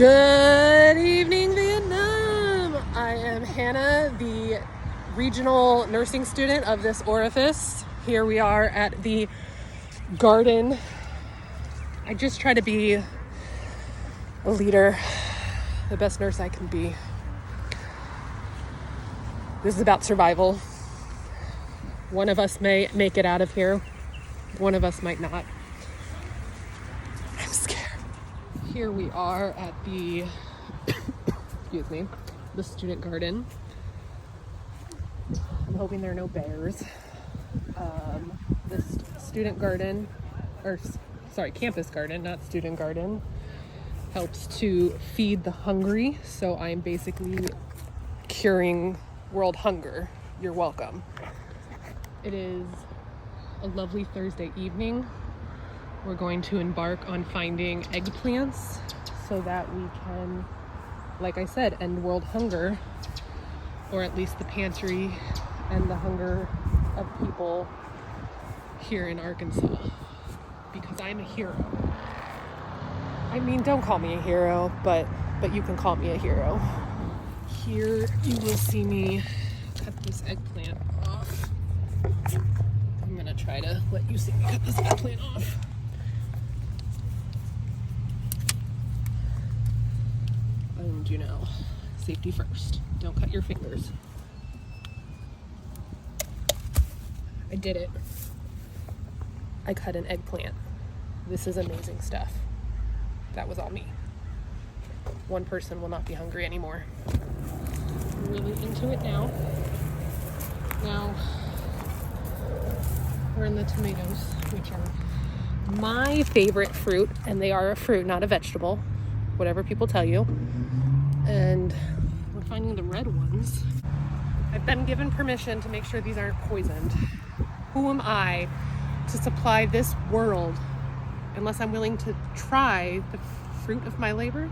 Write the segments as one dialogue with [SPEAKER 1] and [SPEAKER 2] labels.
[SPEAKER 1] Good evening, Vietnam. I am Hannah, the regional nursing student of this orifice. Here we are at the garden. I just try to be a leader, the best nurse I can be. This is about survival. One of us may make it out of here. One of us might not. I'm scared. Here we are at the, the student garden. I'm hoping there are no bears. This student garden, campus garden, not student garden, helps to feed the hungry. So I'm basically curing world hunger. You're welcome. It is a lovely Thursday evening. We're going to embark on finding eggplants so that we can, like I said, end world hunger, or at least the pantry and the hunger of people here in Arkansas, because I'm a hero. I mean, don't call me a hero, but you can call me a hero. Here you will see me cut this eggplant off. I'm gonna try to let you see me cut this eggplant off. And you know, safety first. Don't cut your fingers. I did it. I cut an eggplant. This is amazing stuff. That was all me. One person will not be hungry anymore. I'm really into it now. Now, we're in the tomatoes, which are my favorite fruit, and they are a fruit, not a vegetable, whatever people tell you. And we're finding the red ones. I've been given permission to make sure these aren't poisoned. Who am I to supply this world unless I'm willing to try the fruit of my labor?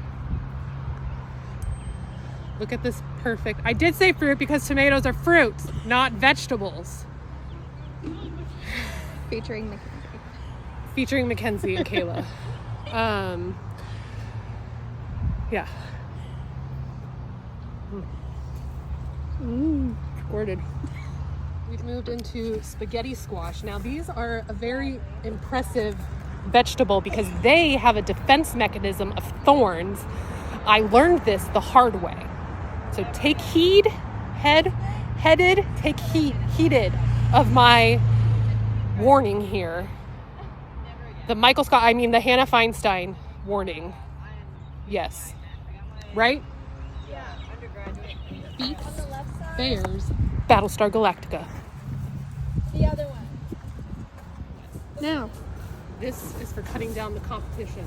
[SPEAKER 1] Look at this perfect. I did say fruit because tomatoes are fruits, not vegetables.
[SPEAKER 2] Featuring
[SPEAKER 1] Mackenzie and Kayla. Yeah. Squirted. We've moved into spaghetti squash. Now these are a very impressive vegetable because they have a defense mechanism of thorns. I learned this the hard way. So take heeded of my warning here. The the Hannah Feinstein warning. Yes. Right?
[SPEAKER 2] Yeah, undergraduate.
[SPEAKER 1] Beats,
[SPEAKER 2] On the left side.
[SPEAKER 1] Bears, Battlestar Galactica.
[SPEAKER 2] The other one.
[SPEAKER 1] Now, this is for cutting down the competition.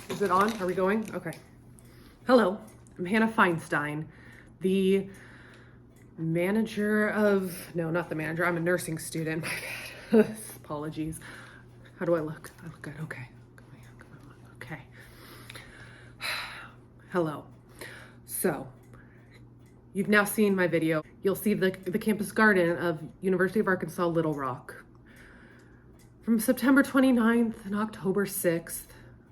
[SPEAKER 1] Is it on? Are we going? Okay. Hello, I'm Hannah Feinstein, the manager of, no, not the manager, I'm a nursing student, my bad. Apologies. How do I look? I look good, okay. Okay. Hello. So, you've now seen my video. You'll see the campus garden of University of Arkansas Little Rock. From September 29th and October 6th,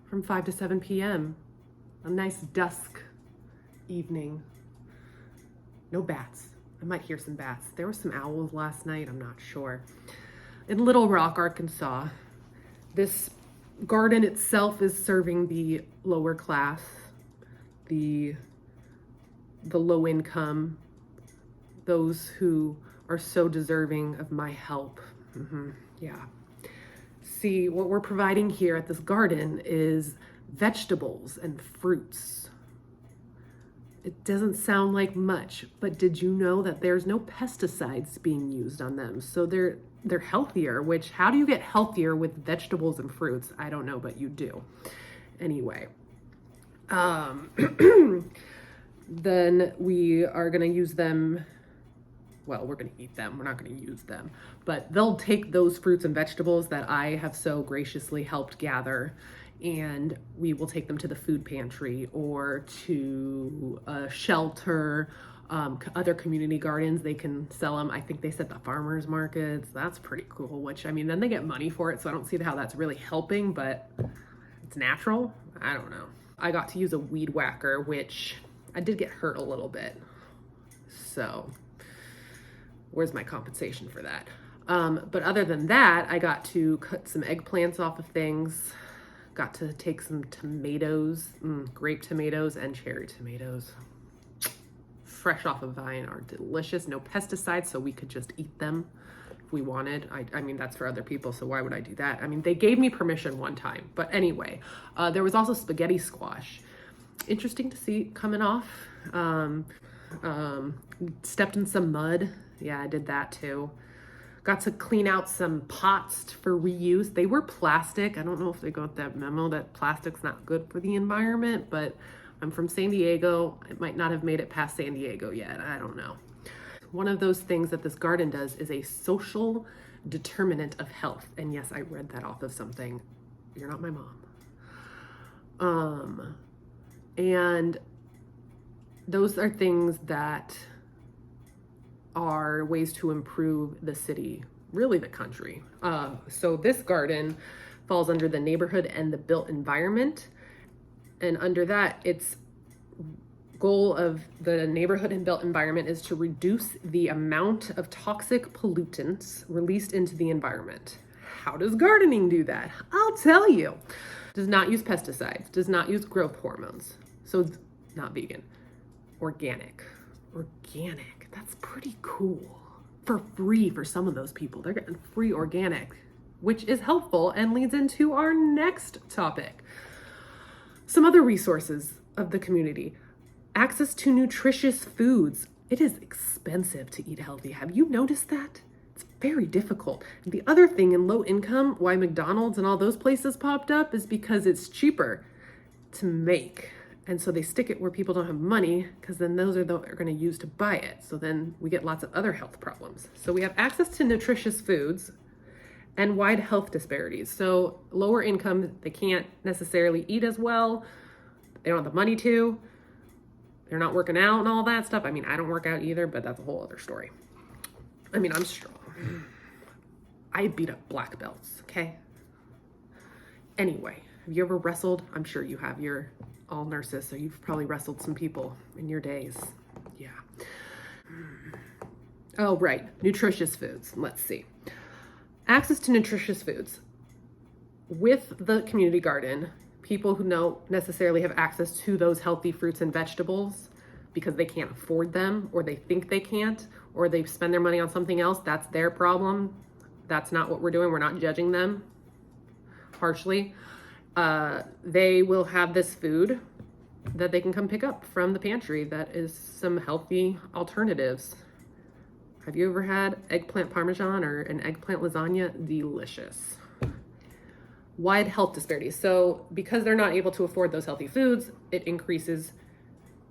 [SPEAKER 1] from 5 to 7 p.m. A nice dusk evening. No bats. I might hear some bats. There were some owls last night, I'm not sure. In Little Rock, Arkansas, this garden itself is serving the lower class, the low income, those who are so deserving of my help. Yeah. See, what we're providing here at this garden is vegetables and fruits. It doesn't sound like much, but did you know that there's no pesticides being used on them? So they're healthier, which, how do you get healthier with vegetables and fruits? I don't know, but you do. Anyway, then we are gonna use them well, we're going to eat them. We're not going to use them. But they'll take those fruits and vegetables that I have so graciously helped gather, and we will take them to the food pantry or to a shelter, other community gardens. They can sell them. I think they said the farmers markets. That's pretty cool, which, I mean, then they get money for it. So I don't see how that's really helping, but it's natural. I don't know. I got to use a weed whacker, which I did get hurt a little bit. So where's my compensation for that? But other than that, I got to cut some eggplants off of things. Got to take some tomatoes, grape tomatoes and cherry tomatoes. Fresh off a vine, are delicious. No pesticides, so we could just eat them if we wanted. I mean, that's for other people, so why would I do that? I mean, they gave me permission one time. But anyway, there was also spaghetti squash. Interesting to see coming off. Stepped in some mud. Yeah, I did that too. Got to clean out some pots for reuse. They were plastic. I don't know if they got that memo that plastic's not good for the environment, but I'm from San Diego. It might not have made it past San Diego yet. I don't know. One of those things that this garden does is a social determinant of health. And yes, I read that off of something. You're not my mom. And those are things that are ways to improve the city, really the country. So this garden falls under the neighborhood and the built environment. And under that, its goal of the neighborhood and built environment is to reduce the amount of toxic pollutants released into the environment. How does gardening do that? I'll tell you. Does not use pesticides, does not use growth hormones. So it's not vegan. Organic. That's pretty cool. For free for some of those people. They're getting free organic, which is helpful and leads into our next topic. Some other resources of the community. Access to nutritious foods. It is expensive to eat healthy. Have you noticed that? It's very difficult. The other thing in low income, why McDonald's and all those places popped up, is because it's cheaper to make. And so they stick it where people don't have money, because then those are they're going to use to buy it. So then we get lots of other health problems. So we have access to nutritious foods and wide health disparities. So lower income, they can't necessarily eat as well. They don't have the money to. They're not working out and all that stuff. I mean, I don't work out either, but that's a whole other story. I mean, I'm strong. I beat up black belts, okay? Anyway, have you ever wrestled? I'm sure you have. You're all nurses, so you've probably wrestled some people in your days. Yeah. Oh, right. Nutritious foods. Let's see. Access to nutritious foods. With the community garden, people who don't necessarily have access to those healthy fruits and vegetables because they can't afford them, or they think they can't, or they spend their money on something else, that's their problem. That's not what we're doing. We're not judging them harshly. They will have this food that they can come pick up from the pantry that is some healthy alternatives. Have you ever had eggplant parmesan or an eggplant lasagna? Delicious. Wide health disparities. So because they're not able to afford those healthy foods, it increases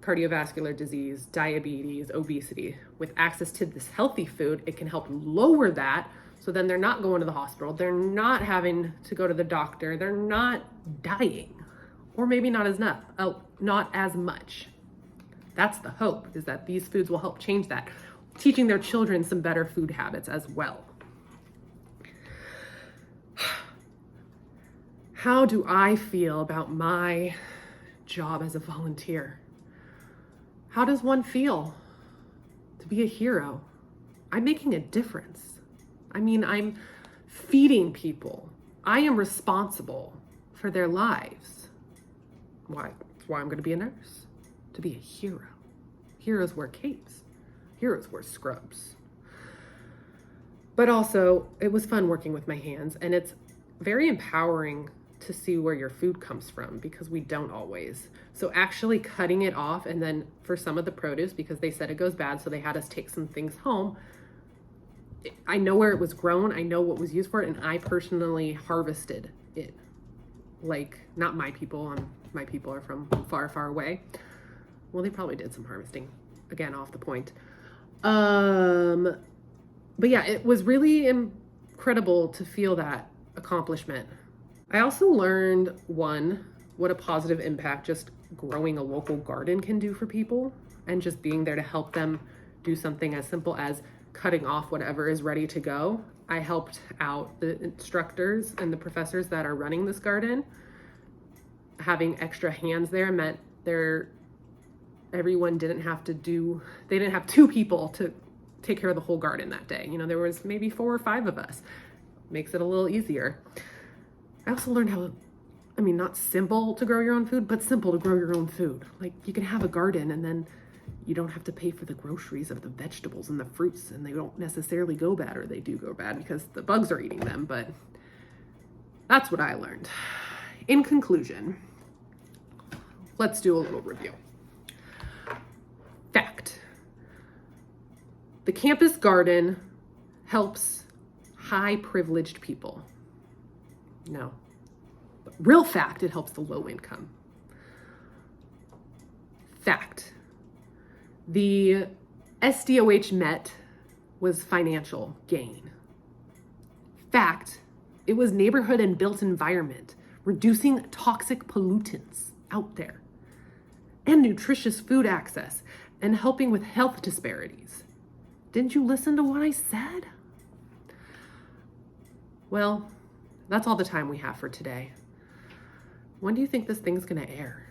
[SPEAKER 1] cardiovascular disease, diabetes, obesity. With access to this healthy food, it can help lower that. So then they're not going to the hospital. They're not having to go to the doctor. They're not dying, or maybe not as much. That's the hope, is that these foods will help change that, teaching their children some better food habits as well. How do I feel about my job as a volunteer? How does one feel to be a hero? I'm making a difference. I mean, I'm feeding people. I am responsible for their lives. Why? That's why I'm going to be a nurse. To be a hero. Heroes wear capes. Heroes wear scrubs. But also, it was fun working with my hands, and it's very empowering to see where your food comes from, because we don't always. So actually cutting it off, and then for some of the produce, because they said it goes bad, so they had us take some things home. I know where it was grown, I know what was used for it, and I personally harvested it. Like, not my people, my people are from far, far away. Well, they probably did some harvesting, again, off the point. But yeah, it was really incredible to feel that accomplishment. I also learned, one, what a positive impact just growing a local garden can do for people, and just being there to help them do something as simple as cutting off whatever is ready to go. I helped out the instructors and the professors that are running this garden. Having extra hands there meant everyone didn't have to they didn't have two people to take care of the whole garden that day. You know, there was maybe 4 or 5 of us. Makes it a little easier. I also learned how, I mean, not simple to grow your own food, but simple to grow your own food. Like, you can have a garden and then you don't have to pay for the groceries of the vegetables and the fruits, and they don't necessarily go bad, or they do go bad because the bugs are eating them. But that's what I learned. In conclusion, let's do a little review. Fact: the campus garden helps high privileged people. No. But real fact, it helps the low income. Fact: the SDOH met was financial gain. Fact: it was neighborhood and built environment, reducing toxic pollutants out there, and nutritious food access, and helping with health disparities. Didn't you listen to what I said? Well, that's all the time we have for today. When do you think this thing's gonna air?